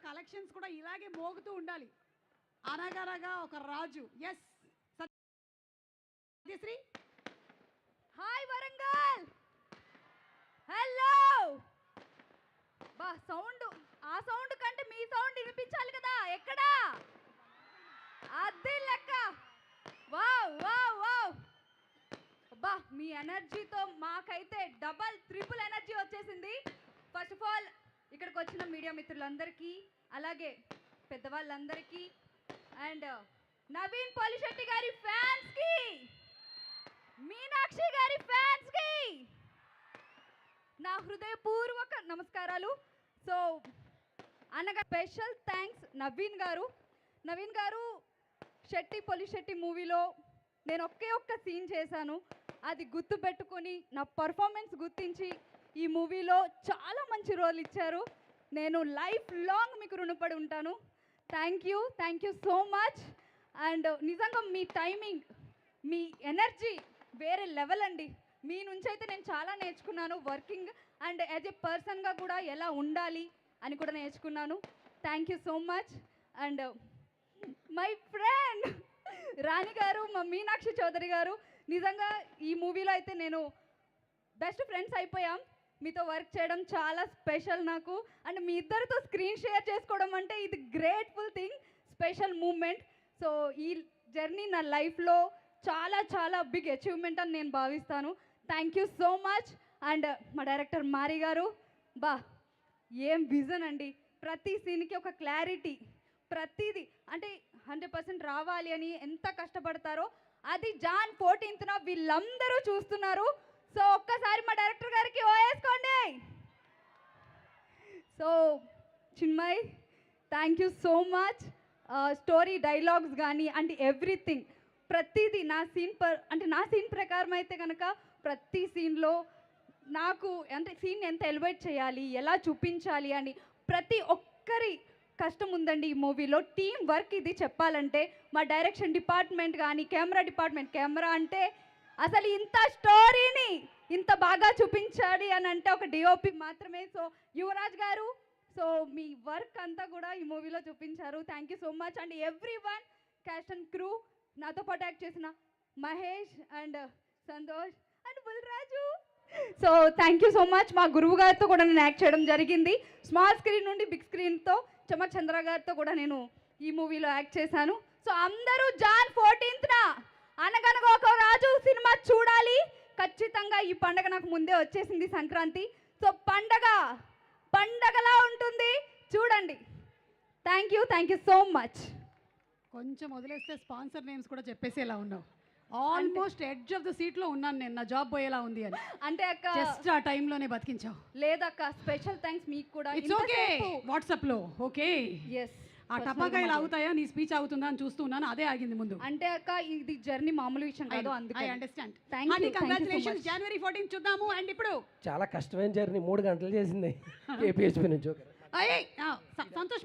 Collections కూడా ఇలాగే మోగుతూ ఉండాలి. అనగనగా ఒక రాజు. Yes Satyasri. Hi Warangal. Hello. బా సౌండ్, ఆ సౌండ్ కంటే మీ సౌండ్ వినిపించాలి కదా. ఎక్కడా అది లెక్క. Wow wow wow. అబ్బా మీ ఎనర్జీతో మాకైతే డబల్ ట్రిపుల్ ఎనర్జీ వచ్చేసింది. ఫస్ట్ ఆఫ్ ఆల్ ఇక్కడికి వచ్చిన మీడియా మిత్రులందరికీ, అలాగే పెద్దవాళ్ళందరికీ, అండ్ నవీన్ పోలిశెట్టి గారి ఫ్యాన్స్కి, మీనాక్షి గారి ఫ్యాన్స్కి నా హృదయపూర్వక నమస్కారాలు. సో అనగా స్పెషల్ థ్యాంక్స్ నవీన్ గారు. నవీన్ గారు శెట్టి పోలిశెట్టి మూవీలో నేను ఒక్క సీన్ చేశాను. అది గుర్తుపెట్టుకొని నా పర్ఫార్మెన్స్ గుర్తించి ఈ మూవీలో చాలా మంచి రోల్ ఇచ్చారు. నేను లైఫ్ లాంగ్ మీకు రుణపడి ఉంటాను. Thank you so much. And నిజంగా మీ టైమింగ్, మీ ఎనర్జీ వేరే లెవెల్ అండి. మీ నుంచి అయితే నేను చాలా నేర్చుకున్నాను. వర్కింగ్ అండ్ యాజ్ ఎ పర్సన్గా కూడా ఎలా ఉండాలి అని కూడా నేర్చుకున్నాను. Thank you so much. And my friend Rani garu, మా మీనాక్షి చౌదరి గారు, నిజంగా ఈ మూవీలో అయితే నేను బెస్ట్ ఫ్రెండ్స్ అయిపోయాం. మీతో వర్క్ చేయడం చాలా స్పెషల్ నాకు. అండ్ మీ ఇద్దరితో స్క్రీన్ షేర్ చేసుకోవడం అంటే ఇది grateful thing, special moment. So ఈ జర్నీ నా లైఫ్లో చాలా చాలా బిగ్ అచీవ్మెంట్ అని నేను భావిస్తాను. Thank you so much. And మా డైరెక్టర్ మారి గారు, బా ఏం విజన్ అండి. ప్రతి సీన్కి ఒక క్లారిటీ, ప్రతిదీ అంటే 100% రావాలి అని ఎంత కష్టపడతారో అది జాన్ 14th వీళ్ళందరూ చూస్తున్నారు. సో ఒక్కసారి మా డైరెక్టర్ గారికి ఓయేసుకోండి. So Chinmay, thank you so much. Story, dialogues కానీ అంటే ఎవ్రీథింగ్, ప్రతిదీ నా సీన్ ప్రకారం అయితే కనుక ప్రతి సీన్లో నాకు అంటే సీన్ ఎంత ఎలివేట్ చేయాలి, ఎలా చూపించాలి అని ప్రతి ఒక్కరి కష్టం ఉందండి ఈ మూవీలో. టీం వర్క్ ఇది చెప్పాలంటే. మా డైరెక్షన్ డిపార్ట్మెంట్ కానీ, కెమెరా డిపార్ట్మెంట్, కెమెరా అంటే అసలు ఇంత స్టోరీని ఇంత బాగా చూపించాలి అని అంటే ఒక డిఓపి మాత్రమే. సో యువరాజ్ గారు, సో మీ వర్క్ అంతా కూడా ఈ మూవీలో చూపించారు. Thank you so much. And everyone, caste and crew, నాతో పాటు యాక్ట్ చేసిన Mahesh and Santosh and Bulraju, so thank you so much. మా గురువు గారితో కూడా నేను యాక్ట్ చేయడం జరిగింది. స్మాల్ స్క్రీన్ నుండి బిగ్ స్క్రీన్తో చమక్ చంద్ర గారితో కూడా నేను ఈ మూవీలో యాక్ట్ చేశాను. సో అందరూ జాన్ 14th అనగనగా ఒక రాజు సినిమా ఖచ్చితంగా. ఈ పండగ నాకు ముందే వచ్చేసింది, సంక్రాంతి. సో పండగలా ఉంటుంది, చూడండి. Thank you so much. కొంచెం వదిలేస్తే స్పాన్సర్ నేమ్స్ కూడా చెప్పేసేలా ఉన్నావు. ఆల్మోస్ట్ ఎడ్జ్ ఆఫ్ ద సీట్లో ఉన్నాను నేను, నా జాబ్ పోయేలా ఉంది అని. అంటే అక్క జస్ట్ ఆ టైంలోనే బతికించావు. లేదక్క, స్పెషల్ థ్యాంక్స్ మీకు కూడా. ఇట్స్ ఓకే, వాట్సాప్లో ఓకే. ఎస్, ఆ టపాకాయలు ఆగుతాయా, నీ స్పీచ్ ఆగుతుందా అని చూస్తున్నాను, అదే ఆగింది ముందు. అంటే అక్క ఇది జర్నీ మామూలు విషయం కాదు, అందుకే. I understand. Thank you, congratulations. జనవరి 14 చూద్దాము. అండ్ ఇప్పుడు చాలా కష్టమైన జర్నీ, 3 గంటలు చేసింది కేపీహెచ్పీ నుంచి. సంతోష్